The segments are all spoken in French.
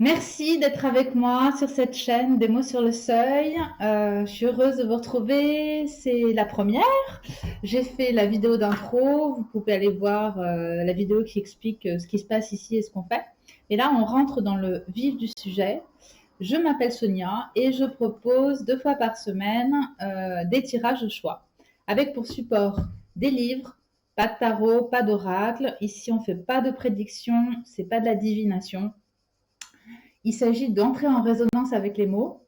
Merci d'être avec moi sur cette chaîne des mots sur le seuil. Je suis heureuse de vous retrouver. C'est la première. J'ai fait la vidéo d'intro. Vous pouvez aller voir la vidéo qui explique ce qui se passe ici et ce qu'on fait. Et là, on rentre dans le vif du sujet. Je m'appelle Sonia et je propose 2 fois par semaine des tirages au choix, avec pour support des livres, pas de tarot, pas d'oracle. Ici, on ne fait pas de prédiction, c'est pas de la divination. Il s'agit d'entrer en résonance avec les mots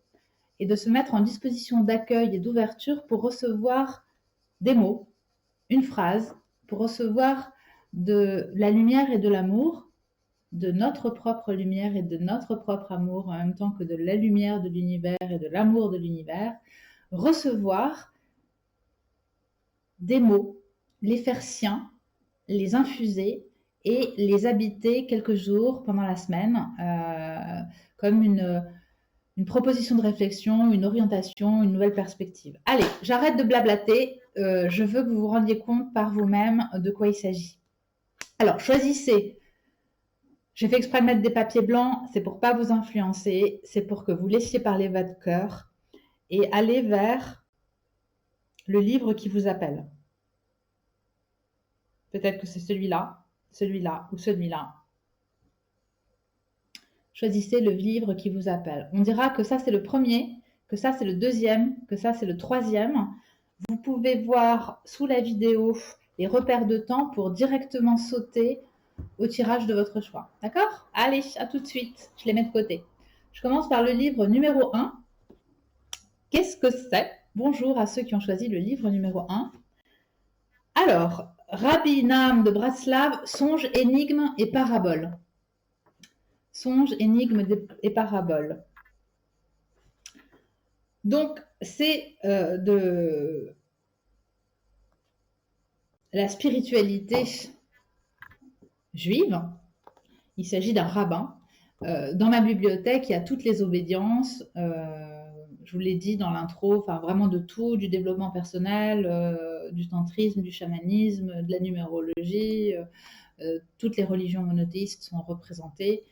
et de se mettre en disposition d'accueil et d'ouverture pour recevoir des mots, une phrase, pour recevoir de la lumière et de l'amour, de notre propre lumière et de notre propre amour, en même temps que de la lumière de l'univers et de l'amour de l'univers, recevoir des mots, les faire siens, les infuser et les habiter quelques jours pendant la semaine, comme une proposition de réflexion, une orientation, une nouvelle perspective. Allez, j'arrête de blablater. Je veux que vous vous rendiez compte par vous-même de quoi il s'agit. Alors, choisissez. J'ai fait exprès de mettre des papiers blancs, c'est pour pas vous influencer, c'est pour que vous laissiez parler votre cœur et aller vers le livre qui vous appelle. Peut-être que c'est celui-là, celui-là ou celui-là. Choisissez le livre qui vous appelle. On dira que ça c'est le premier, que ça c'est le deuxième, que ça c'est le troisième. Vous pouvez voir sous la vidéo les repères de temps pour directement sauter au tirage de votre choix. D'accord? Allez, à tout de suite. Je les mets de côté. Je commence par le livre numéro 1. Qu'est-ce que c'est? Bonjour à ceux qui ont choisi le livre numéro 1. Alors, Rabbi Nahum de Braslav, Songes, énigmes et paraboles. Songes, énigmes et paraboles. Donc, c'est de la spiritualité juive. Il s'agit d'un rabbin. Dans ma bibliothèque, il y a toutes les obédiences. Je vous l'ai dit dans l'intro, enfin vraiment de tout, du développement personnel, du tantrisme, du chamanisme, de la numérologie. Toutes les religions monothéistes sont représentées.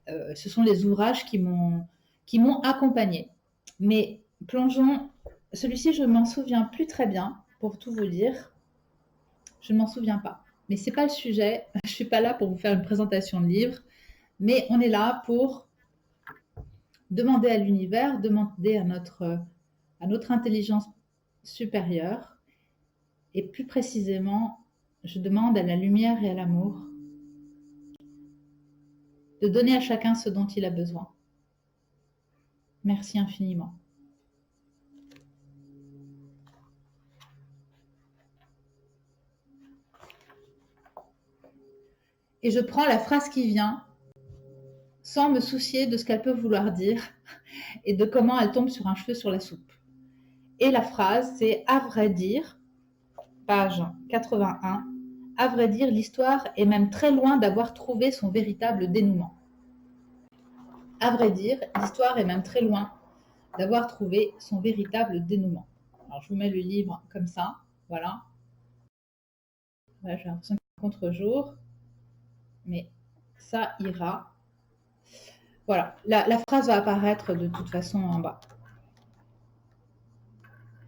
Ce sont les ouvrages qui m'ont accompagnée. Mais plongeons. Celui-ci, je ne m'en souviens plus très bien, pour tout vous dire. Je ne m'en souviens pas. Mais ce n'est pas le sujet. Je ne suis pas là pour vous faire une présentation de livre. Mais on est là pour demander à l'univers, demander à notre intelligence supérieure. Et plus précisément, je demande à la lumière et à l'amour de donner à chacun ce dont il a besoin. Merci infiniment. Et je prends la phrase qui vient sans me soucier de ce qu'elle peut vouloir dire et de comment elle tombe sur un cheveu sur la soupe. Et la phrase, c'est « À vrai dire », page 81, « À vrai dire, l'histoire est même très loin d'avoir trouvé son véritable dénouement. » À vrai dire, l'histoire est même très loin d'avoir trouvé son véritable dénouement. Alors, je vous mets le livre comme ça, voilà. J'ai l'impression qu'il y a un contre-jour, mais ça ira. Voilà, la phrase va apparaître de toute façon en bas.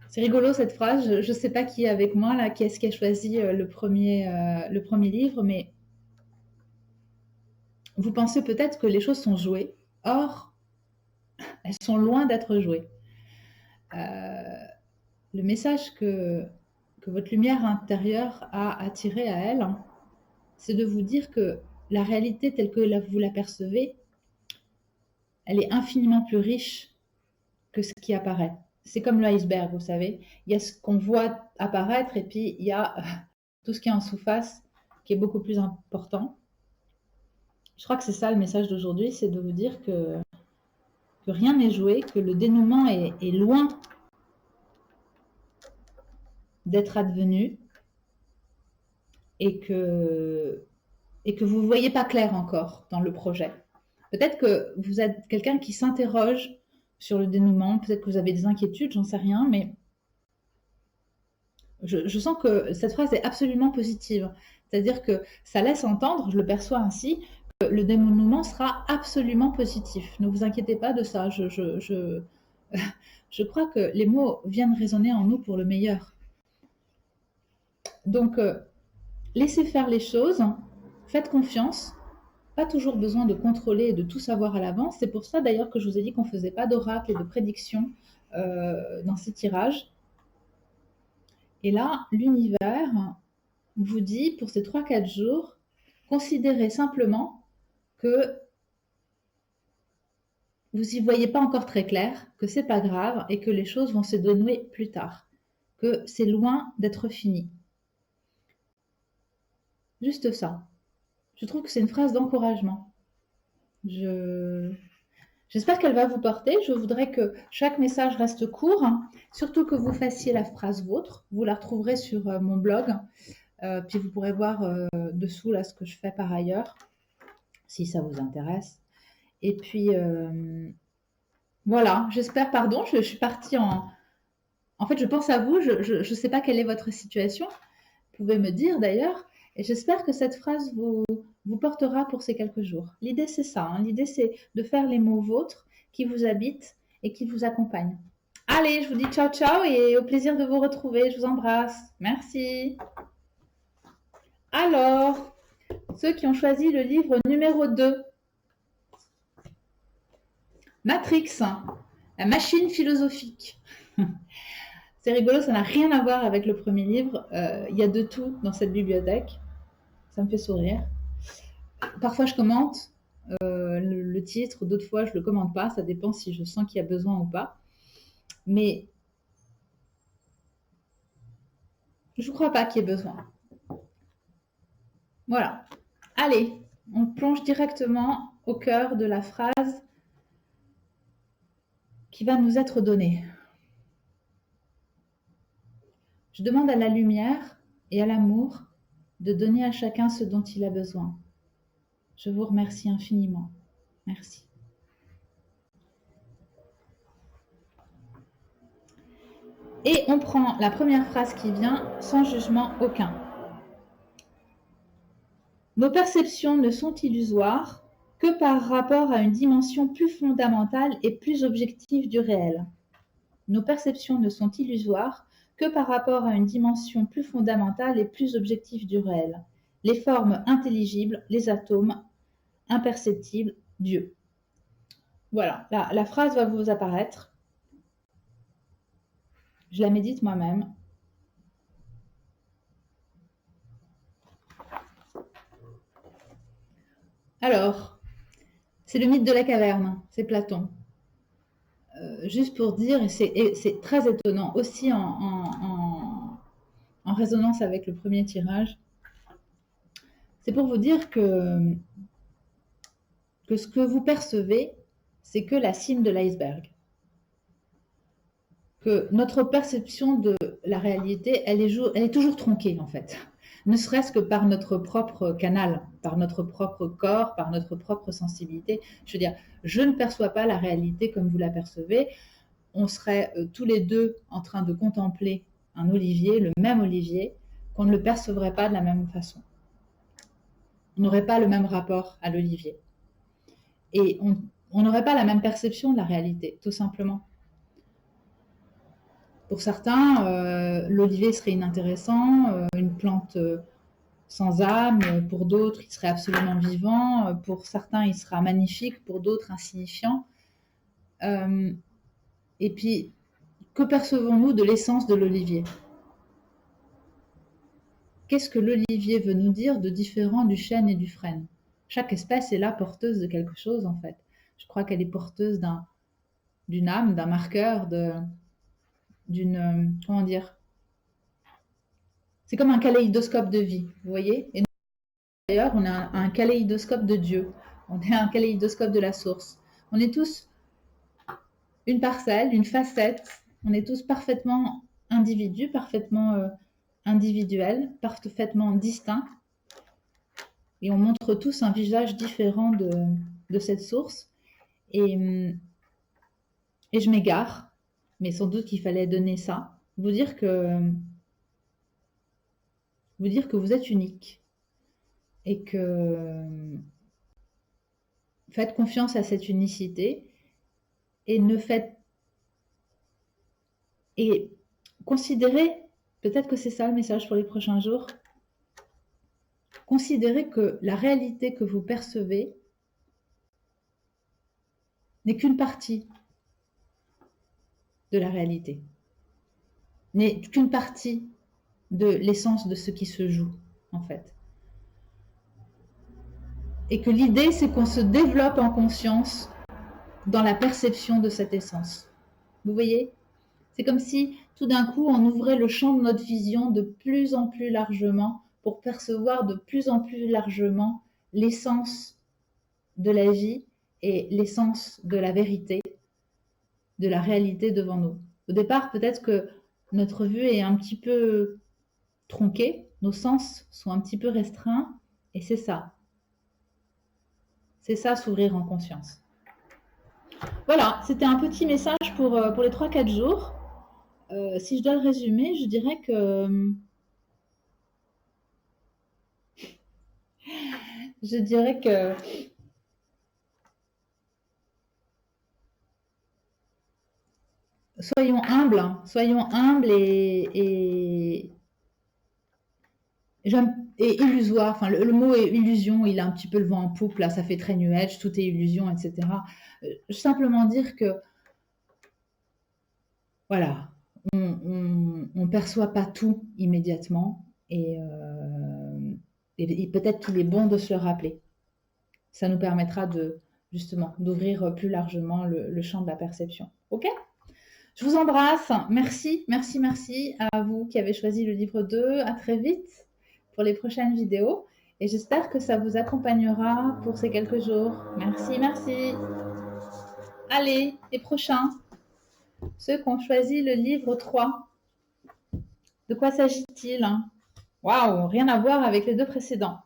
C'est rigolo cette phrase, je ne sais pas qui est avec moi là, qui est-ce qui a choisi le premier livre, mais vous pensez peut-être que les choses sont jouées. Or, elles sont loin d'être jouées. Le message que votre lumière intérieure a attiré à elle, c'est de vous dire que la réalité telle que vous l'apercevez, elle est infiniment plus riche que ce qui apparaît. C'est comme l'iceberg, vous savez. Il y a ce qu'on voit apparaître et puis il y a tout ce qui est en sous-face qui est beaucoup plus important. Je crois que c'est ça le message d'aujourd'hui, c'est de vous dire que rien n'est joué, que le dénouement est loin d'être advenu et que vous ne voyez pas clair encore dans le projet. Peut-être que vous êtes quelqu'un qui s'interroge sur le dénouement, peut-être que vous avez des inquiétudes, j'en sais rien, mais je sens que cette phrase est absolument positive. C'est-à-dire que ça laisse entendre, je le perçois ainsi, le dénouement sera absolument positif. Ne vous inquiétez pas de ça. Je crois que les mots viennent résonner en nous pour le meilleur. Donc, laissez faire les choses, faites confiance. Pas toujours besoin de contrôler et de tout savoir à l'avance. C'est pour ça d'ailleurs que je vous ai dit qu'on ne faisait pas d'oracle et de prédiction dans ces tirages. Et là, l'univers vous dit pour ces 3-4 jours, considérez simplement que vous n'y voyez pas encore très clair, que c'est pas grave et que les choses vont se dénouer plus tard, que c'est loin d'être fini. Juste ça. Je trouve que c'est une phrase d'encouragement. J'espère qu'elle va vous porter. Je voudrais que chaque message reste court, surtout que vous fassiez la phrase vôtre. Vous la retrouverez sur mon blog. Puis vous pourrez voir dessous là ce que je fais par ailleurs, si ça vous intéresse. Et puis voilà, j'espère, pardon, je suis partie en fait, je pense à vous, je ne sais pas quelle est votre situation, vous pouvez me dire d'ailleurs, et j'espère que cette phrase vous portera pour ces quelques jours. L'idée, c'est ça, hein. L'idée, c'est de faire les mots vôtres qui vous habitent et qui vous accompagnent. Allez, je vous dis ciao, ciao et au plaisir de vous retrouver. Je vous embrasse. Merci. Alors, ceux qui ont choisi le livre numéro 2, Matrix, la machine philosophique. C'est rigolo, ça n'a rien à voir avec le premier livre. Il y a de tout dans cette bibliothèque. Ça me fait sourire. Parfois, je commente le titre, d'autres fois, je ne le commente pas. Ça dépend si je sens qu'il y a besoin ou pas. Mais je ne crois pas qu'il y ait besoin. Voilà. Allez, on plonge directement au cœur de la phrase qui va nous être donnée. Je demande à la lumière et à l'amour de donner à chacun ce dont il a besoin. Je vous remercie infiniment. Merci. Et on prend la première phrase qui vient sans jugement aucun. Nos perceptions ne sont illusoires que par rapport à une dimension plus fondamentale et plus objective du réel. Nos perceptions ne sont illusoires que par rapport à une dimension plus fondamentale et plus objective du réel. Les formes intelligibles, les atomes, imperceptibles, Dieu. Voilà, la phrase va vous apparaître. Je la médite moi-même. Alors, c'est le mythe de la caverne, c'est Platon. Juste pour dire, et c'est très étonnant, aussi en résonance avec le premier tirage, c'est pour vous dire que ce que vous percevez, c'est que la cime de l'iceberg. Que notre perception de la réalité, elle est toujours tronquée en fait. Ne serait-ce que par notre propre canal, par notre propre corps, par notre propre sensibilité. Je veux dire, je ne perçois pas la réalité comme vous la percevez. On serait tous les deux en train de contempler un olivier, le même olivier, qu'on ne le percevrait pas de la même façon. On n'aurait pas le même rapport à l'olivier. Et on n'aurait pas la même perception de la réalité, tout simplement. Pour certains, l'olivier serait inintéressant, une plante sans âme. Pour d'autres, il serait absolument vivant. Pour certains, il sera magnifique. Pour d'autres, insignifiant. Et puis, que percevons-nous de l'essence de l'olivier? Qu'est-ce que l'olivier veut nous dire de différent du chêne et du frêne? Chaque espèce est là porteuse de quelque chose, en fait. Je crois qu'elle est porteuse d'une âme, d'un marqueur, d'une... comment dire? C'est comme un kaléidoscope de vie, vous voyez? Et d'ailleurs, on a un kaléidoscope de Dieu. On est un kaléidoscope de la source. On est tous une parcelle, une facette. On est tous parfaitement individus, parfaitement individuels, parfaitement distincts. Et on montre tous un visage différent de cette source. Et je m'égare, mais sans doute qu'il fallait donner ça. Vous dire que vous êtes unique. Et que faites confiance à cette unicité et ne faites et considérez, peut-être que c'est ça le message pour les prochains jours, considérez que la réalité que vous percevez n'est qu'une partie de la réalité, n'est qu'une partie de l'essence de ce qui se joue, en fait. Et que l'idée, c'est qu'on se développe en conscience dans la perception de cette essence. Vous voyez? C'est comme si tout d'un coup, on ouvrait le champ de notre vision de plus en plus largement pour percevoir de plus en plus largement l'essence de la vie et l'essence de la vérité, de la réalité devant nous. Au départ, peut-être que notre vue est un petit peu tronquée, nos sens sont un petit peu restreints, et c'est ça. C'est ça, s'ouvrir en conscience. Voilà, c'était un petit message pour les 3-4 jours. Si je dois le résumer, je dirais que soyons humbles et illusoire. Enfin, le mot est illusion, il a un petit peu le vent en poupe, là, ça fait très New Age, tout est illusion, etc. Simplement dire que, voilà, on perçoit pas tout immédiatement et peut-être qu'il est bon de se le rappeler. Ça nous permettra justement d'ouvrir plus largement le champ de la perception. Ok? Je vous embrasse. Merci, merci, merci à vous qui avez choisi le livre 2. À très vite pour les prochaines vidéos. Et j'espère que ça vous accompagnera pour ces quelques jours. Merci, merci. Allez, les prochains. Ceux qui ont choisi le livre 3. De quoi s'agit-il? Waouh, rien à voir avec les deux précédents.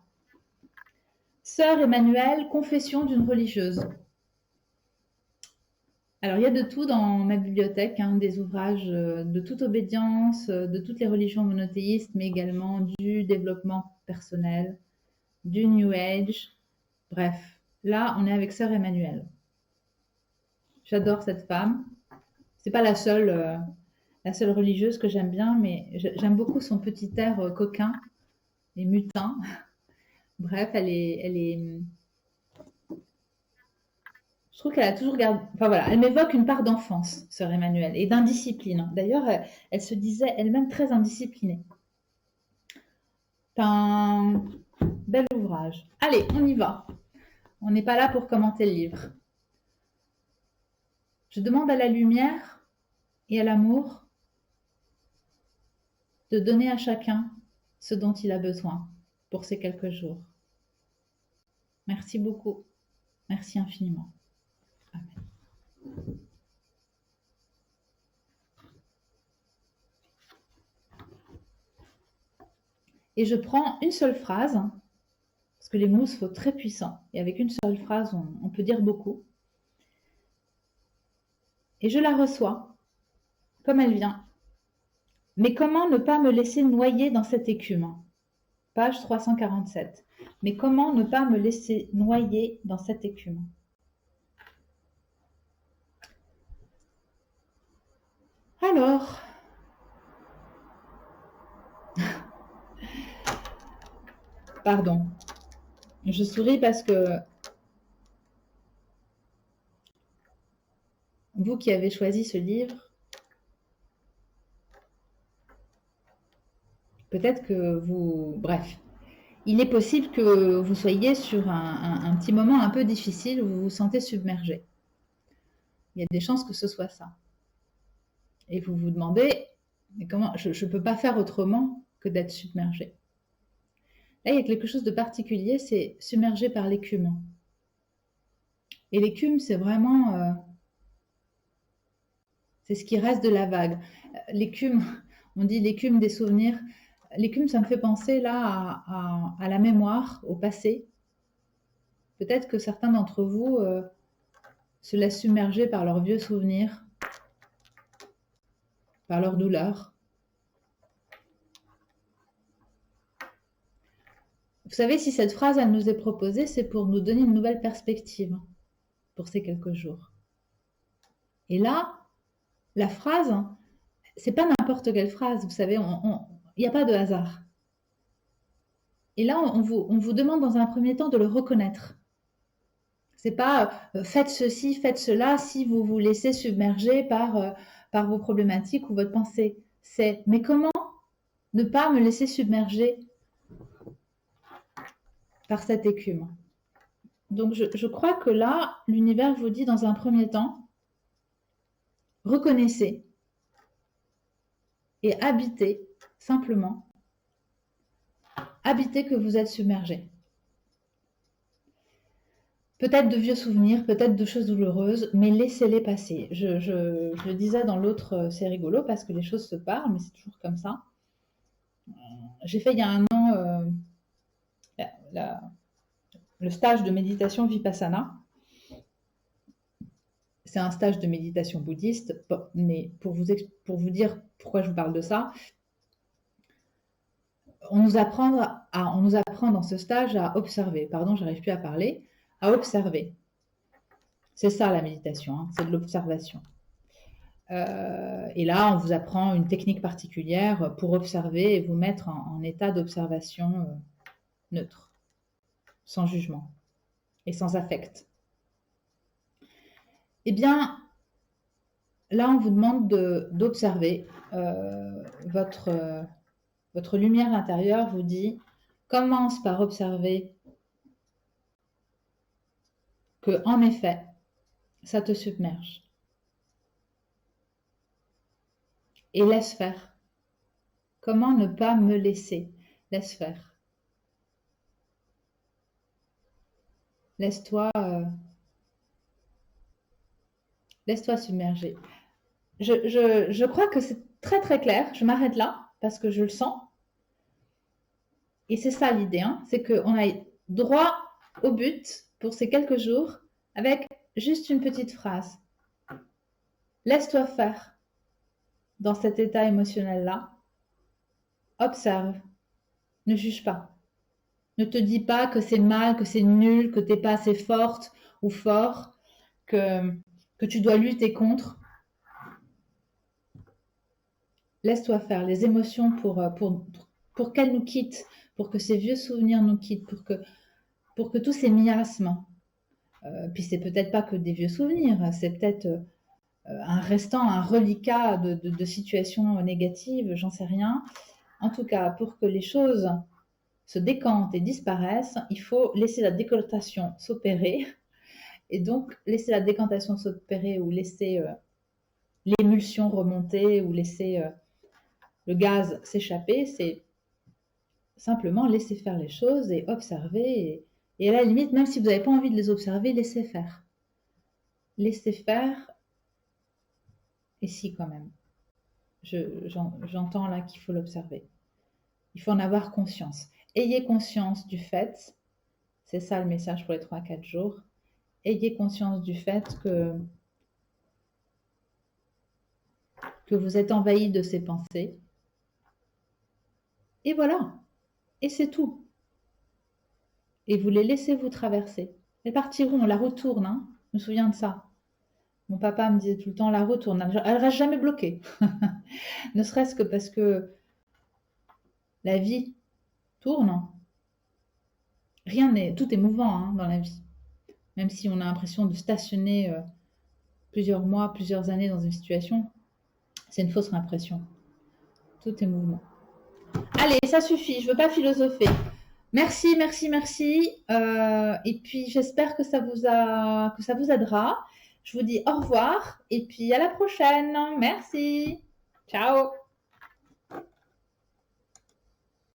Sœur Emmanuelle, confession d'une religieuse. Alors, il y a de tout dans ma bibliothèque, des ouvrages de toute obédience, de toutes les religions monothéistes, mais également du développement personnel, du New Age. Bref, là, on est avec Sœur Emmanuelle. J'adore cette femme. C'est pas la seule religieuse que j'aime bien, mais j'aime beaucoup son petit air coquin et mutin. Bref, je trouve qu'elle a toujours gardé. Enfin voilà, elle m'évoque une part d'enfance, Sœur Emmanuelle, et d'indiscipline. D'ailleurs, elle se disait elle-même très indisciplinée. C'est un bel ouvrage. Allez, on y va. On n'est pas là pour commenter le livre. Je demande à la lumière et à l'amour de donner à chacun ce dont il a besoin pour ces quelques jours. Merci beaucoup. Merci infiniment. Amen. Et je prends une seule phrase, parce que les mots sont très puissants. Et avec une seule phrase, on peut dire beaucoup. Et je la reçois, comme elle vient. Mais comment ne pas me laisser noyer dans cette écume? Page 347. Mais comment ne pas me laisser noyer dans cette écume? Alors, pardon, je souris parce que vous qui avez choisi ce livre, peut-être que vous... Bref, il est possible que vous soyez sur un petit moment un peu difficile où vous vous sentez submergé. Il y a des chances que ce soit ça. Et vous vous demandez, mais comment, je ne peux pas faire autrement que d'être submergé. Là, il y a quelque chose de particulier, c'est submergé par l'écume. Et l'écume, c'est vraiment... c'est ce qui reste de la vague. L'écume, on dit l'écume des souvenirs. L'écume, ça me fait penser là à la mémoire, au passé. Peut-être que certains d'entre vous se laissent submerger par leurs vieux souvenirs, par leurs douleurs. Vous savez, si cette phrase, elle nous est proposée, c'est pour nous donner une nouvelle perspective. pour ces quelques jours. Et là, la phrase, c'est pas n'importe quelle phrase, vous savez, il n'y a pas de hasard. Et là, on vous demande dans un premier temps de le reconnaître. C'est pas faites ceci, faites cela si vous vous laissez submerger par vos problématiques ou votre pensée. C'est mais comment ne pas me laisser submerger par cette écume? Donc je crois que là, l'univers vous dit dans un premier temps, reconnaissez et habitez simplement, habitez que vous êtes submergé. Peut-être de vieux souvenirs, peut-être de choses douloureuses, mais laissez-les passer. Je le disais dans l'autre, c'est rigolo parce que les choses se parlent, mais c'est toujours comme ça. J'ai fait il y a un an le stage de méditation Vipassana. C'est un stage de méditation bouddhiste, mais pour vous dire pourquoi je vous parle de ça, on nous apprend dans ce stage à observer. Pardon, j'arrive plus à parler. À observer. C'est ça la méditation, hein, c'est de l'observation. Et là, on vous apprend une technique particulière pour observer et vous mettre en état d'observation neutre, sans jugement et sans affect. Eh bien, là, on vous demande d'observer. Votre lumière intérieure vous dit, commence par observer que, en effet, ça te submerge. Et laisse faire. Comment ne pas me laisser? Laisse faire. Laisse-toi submerger. Je crois que c'est très très clair. Je m'arrête là parce que je le sens. Et c'est ça l'idée, hein, c'est qu'on aille droit au but pour ces quelques jours avec juste une petite phrase. Laisse-toi faire dans cet état émotionnel-là. Observe. Ne juge pas. Ne te dis pas que c'est mal, que c'est nul, que tu n'es pas assez forte ou fort, que tu dois lutter contre. Laisse-toi faire. Les émotions pour qu'elles nous quittent, pour que ces vieux souvenirs nous quittent, pour que tous ces miasmes, puis c'est peut-être pas que des vieux souvenirs, c'est peut-être un restant, un reliquat de situations négatives, j'en sais rien. En tout cas, pour que les choses se décantent et disparaissent, il faut laisser la décantation s'opérer. Et donc, laisser la décantation s'opérer ou laisser l'émulsion remonter ou laisser le gaz s'échapper, c'est simplement laisser faire les choses et observer. Et à la limite, même si vous n'avez pas envie de les observer, laissez faire. Laissez faire. Et si, quand même. J'entends là qu'il faut l'observer. Il faut en avoir conscience. Ayez conscience du fait, c'est ça le message pour les 3-4 jours, ayez conscience du fait que vous êtes envahi de ces pensées. Et voilà. Et c'est tout. Et vous les laissez vous traverser. Elles partiront, la roue tourne, hein. Je me souviens de ça. Mon papa me disait tout le temps, la roue tourne. Elle reste jamais bloquée. Ne serait-ce que parce que la vie tourne. Tout est mouvant, hein, dans la vie. Même si on a l'impression de stationner plusieurs mois, plusieurs années dans une situation, c'est une fausse impression. Tout est mouvement. Allez, ça suffit, je ne veux pas philosopher. Merci, merci, merci. Et puis, j'espère que ça vous aidera. Je vous dis au revoir et puis à la prochaine. Merci. Ciao.